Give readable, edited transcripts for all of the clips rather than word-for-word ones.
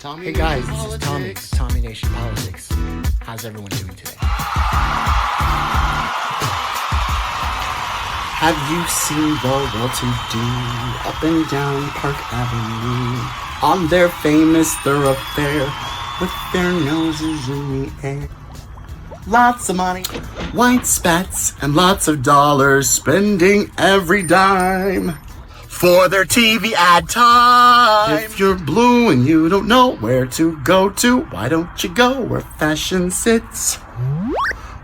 Hey guys, this is Tommy, Tommy Nation Politics. How's everyone doing today? Have you seen the well-to-do up and down Park Avenue on their famous thoroughfare with their noses in the air? Lots of money, white spats, and lots of dollars, spending every dime for their TV ad time. If you're blue and you don't know where to go to, why don't you go where fashion sits?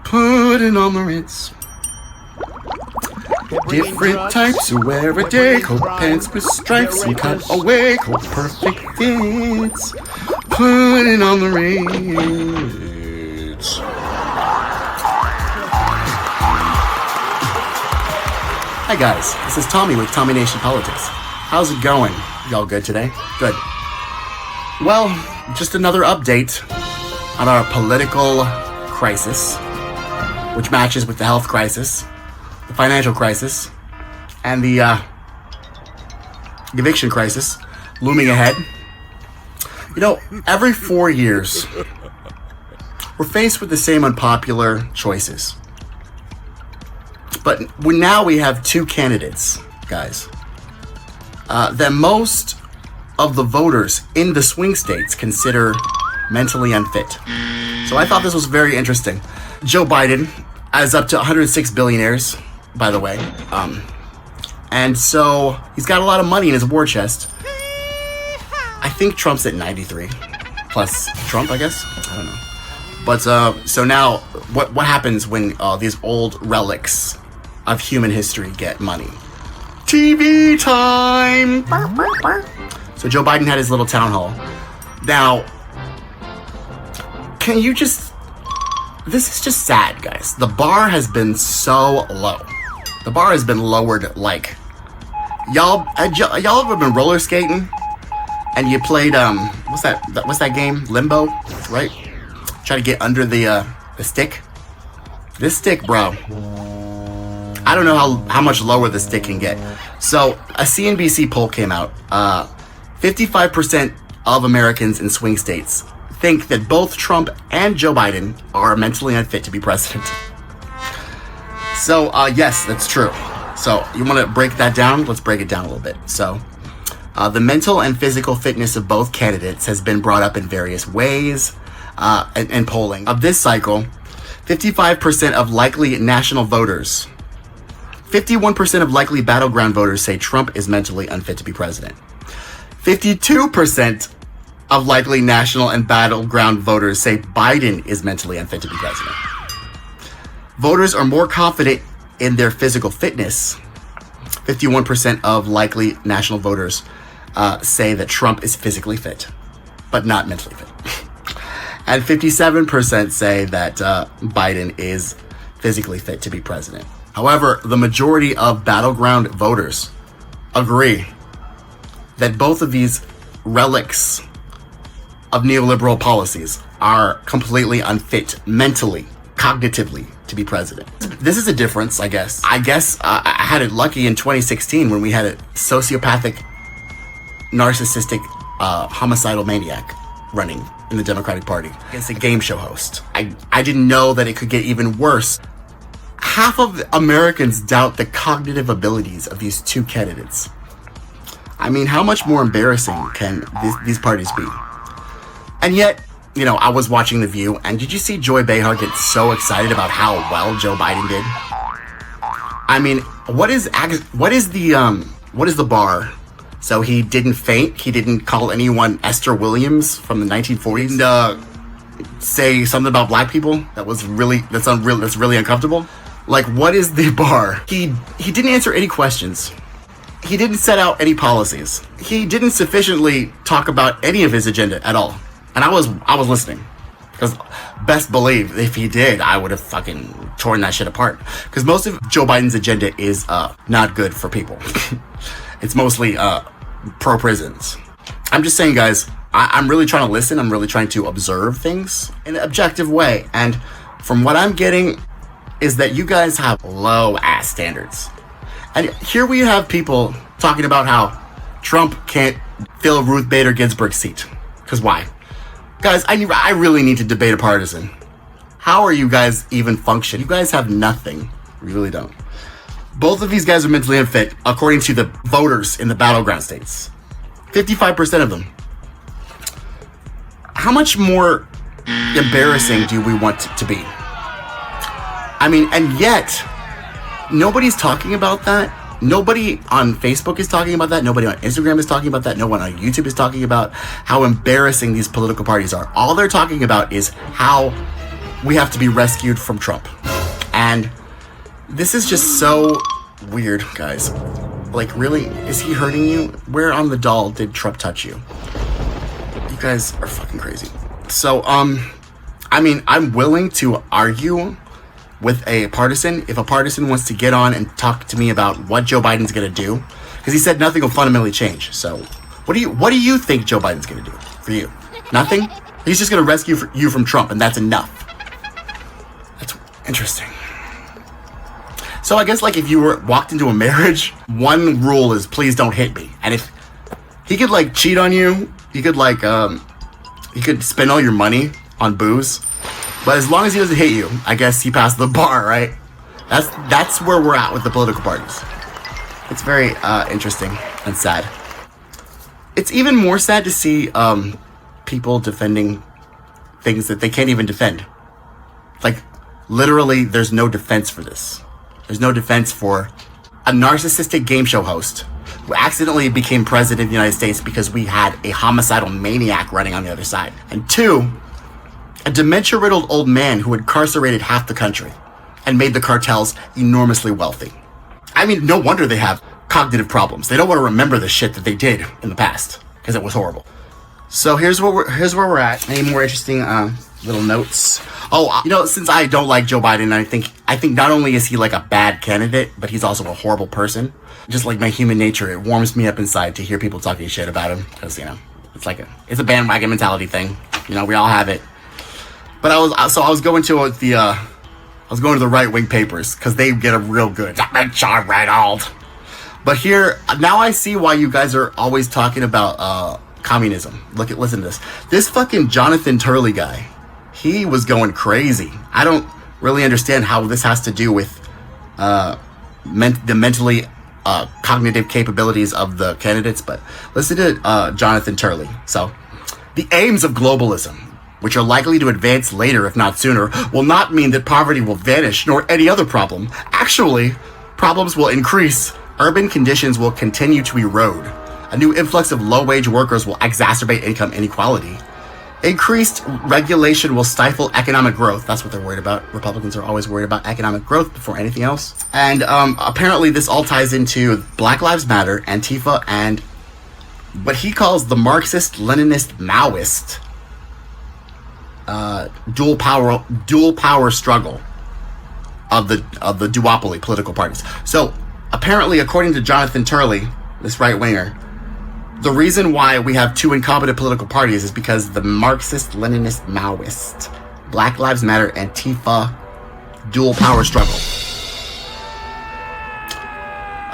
Put it on the Ritz. Different types who wear a day coat, pants with stripes and cutaway coat, perfect fits. Put it on the Ritz. Hi guys, this is Tommy with Tommy Nation Politics. How's it going? Y'all good today? Good. Well, just another update on our political crisis, which matches with the health crisis, the financial crisis, and the eviction crisis looming ahead. You know, every 4 years, we're faced with the same unpopular choices. But now we have two candidates, guys, that most of the voters in the swing states consider mentally unfit. So I thought this was very interesting. Joe Biden is up to 106 billionaires, by the way. And so he's got a lot of money in his war chest. I think Trump's at 93, plus Trump, I guess. I don't know. But so now what happens when these old relics of human history get money? TV time! So Joe Biden had his little town hall. Now, can you just... This is just sad, guys. The bar has been so low. The bar has been lowered like... Y'all ever been roller skating? And you played, what's that game? Limbo, right? Try to get under the stick. This stick, bro. I don't know how much lower the stick can get. So a CNBC poll came out. 55% of Americans in swing states think that both Trump and Joe Biden are mentally unfit to be president. So yes, that's true. So you want to break that down? Let's break it down a little bit. So the mental and physical fitness of both candidates has been brought up in various ways in polling. Of this cycle, 55% of likely national voters, 51% of likely battleground voters say Trump is mentally unfit to be president. 52% of likely national and battleground voters say Biden is mentally unfit to be president. Voters are more confident in their physical fitness. 51% of likely national voters say that Trump is physically fit, but not mentally fit. And 57% say that Biden is physically fit to be president. However, the majority of battleground voters agree that both of these relics of neoliberal policies are completely unfit mentally, cognitively, to be president. This is a difference, I guess. I had it lucky in 2016 when we had a sociopathic, narcissistic, homicidal maniac running in the Democratic Party against a game show host. I didn't know that it could get even worse. Half of Americans doubt the cognitive abilities of these two candidates. I mean, how much more embarrassing can these parties be? And yet, you know, I was watching The View, and did you see Joy Behar get so excited about how well Joe Biden did? I mean, what is the bar? So he didn't faint. He didn't call anyone Esther Williams from the 1940s. And say something about black people that's really uncomfortable. Like, what is the bar? He didn't answer any questions. He didn't set out any policies. He didn't sufficiently talk about any of his agenda at all. And I was listening. Because best believe if he did, I would have fucking torn that shit apart. Because most of Joe Biden's agenda is not good for people. It's mostly pro-prisons. I'm just saying, guys, I'm really trying to listen. I'm really trying to observe things in an objective way. And from what I'm getting is that you guys have low-ass standards. And here we have people talking about how Trump can't fill Ruth Bader Ginsburg's seat. Because why? Guys, I really need to debate a partisan. How are you guys even function? You guys have nothing. You really don't. Both of these guys are mentally unfit, according to the voters in the battleground states. 55% of them. How much more embarrassing do we want it to be? I mean, and yet, nobody's talking about that. Nobody on Facebook is talking about that. Nobody on Instagram is talking about that. No one on YouTube is talking about how embarrassing these political parties are. All they're talking about is how we have to be rescued from Trump. And this is just so weird, guys. Like, really? Is he hurting you? Where on the doll did Trump touch you? You guys are fucking crazy. So, I mean, I'm willing to argue with a partisan if a partisan wants to get on and talk to me about what Joe Biden's gonna do, because he said nothing will fundamentally change. So what do you think Joe Biden's gonna do for you? Nothing? He's just gonna rescue you from Trump, and that's enough. That's interesting. So I guess, like, if you walked into a marriage, one rule is please don't hit me. And if he could, like, cheat on you, he could, like, he could spend all your money on booze. But as long as he doesn't hit you, I guess he passed the bar, right? That's where we're at with the political parties. It's very interesting and sad. It's even more sad to see people defending things that they can't even defend. Like, literally, there's no defense for this. There's no defense for a narcissistic game show host who accidentally became president of the United States because we had a homicidal maniac running on the other side. And two, a dementia-riddled old man who incarcerated half the country and made the cartels enormously wealthy. I mean, no wonder they have cognitive problems. They don't want to remember the shit that they did in the past because it was horrible. So here's where we're at. Any more interesting little notes? Oh, you know, since I don't like Joe Biden, I think not only is he like a bad candidate, but he's also a horrible person. Just like my human nature, it warms me up inside to hear people talking shit about him because, you know, it's a bandwagon mentality thing. You know, we all have it. But I was going to the right-wing papers because they get a real good Reynolds. But here now I see why you guys are always talking about communism. Listen to this. This fucking Jonathan Turley guy, he was going crazy. I don't really understand how this has to do with the mentally cognitive capabilities of the candidates. But listen to Jonathan Turley. So, the aims of globalism, which are likely to advance later, if not sooner, will not mean that poverty will vanish, nor any other problem. Actually, problems will increase. Urban conditions will continue to erode. A new influx of low-wage workers will exacerbate income inequality. Increased regulation will stifle economic growth. That's what they're worried about. Republicans are always worried about economic growth before anything else. And apparently this all ties into Black Lives Matter, Antifa, and what he calls the Marxist-Leninist Maoist dual power struggle of the duopoly political parties. So apparently, according to Jonathan Turley, this right winger, the reason why we have two incompetent political parties is because the Marxist-Leninist Maoist, Black Lives Matter, Antifa dual power struggle.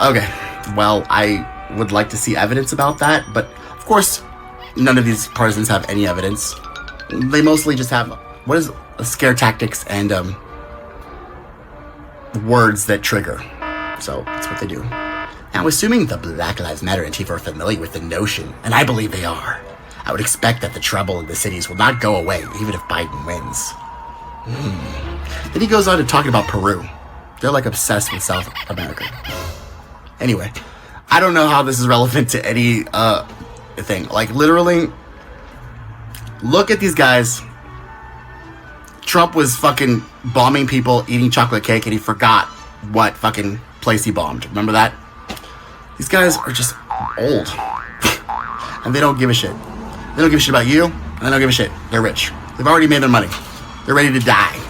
Okay, well, I would like to see evidence about that, but of course, none of these partisans have any evidence. They mostly just have, scare tactics and words that trigger. So that's what they do. Now, assuming the Black Lives Matter Antifa are familiar with the notion, and I believe they are, I would expect that the trouble in the cities will not go away, even if Biden wins. Then he goes on to talking about Peru. They're like obsessed with South America. Anyway, I don't know how this is relevant to any thing. Like, literally, look at these guys. Trump was fucking bombing people, eating chocolate cake, and he forgot what fucking place he bombed. Remember that? These guys are just old. And they don't give a shit. They don't give a shit about you, and they don't give a shit. They're rich. They've already made their money. They're ready to die.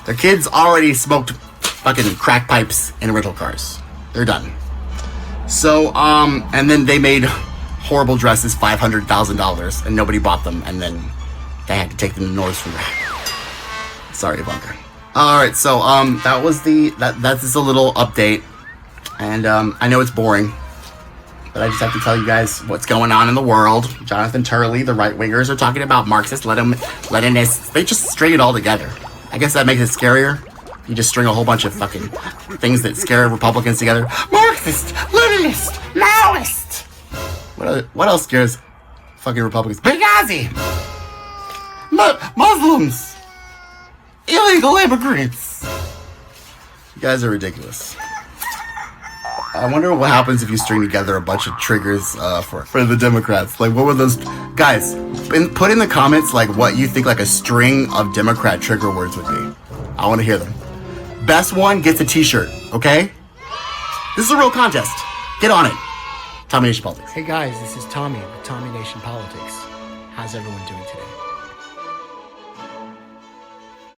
Their kids already smoked fucking crack pipes in rental cars. They're done. So, and then they made horrible dresses, $500,000, and nobody bought them, and then they had to take them to Nordstrom. Sorry, Ivanka. Alright, so, that's just a little update. And I know it's boring, But I just have to tell you guys what's going on in the world. Jonathan Turley, the right-wingers are talking about Marxist, Leninists. They just string it all together. I guess that makes it scarier. You just string a whole bunch of fucking things that scare Republicans together. Marxist, Leninist, Maoist. What else scares fucking Republicans? Benghazi! Muslims! Illegal immigrants! You guys are ridiculous. I wonder what happens if you string together a bunch of triggers for the Democrats. Like, what were those... Guys, put in the comments, like, what you think, like, a string of Democrat trigger words would be. I want to hear them. Best one gets a t-shirt, okay? This is a real contest. Get on it. Tommy Nation Politics. Hey guys, this is Tommy with Tommy Nation Politics. How's everyone doing today?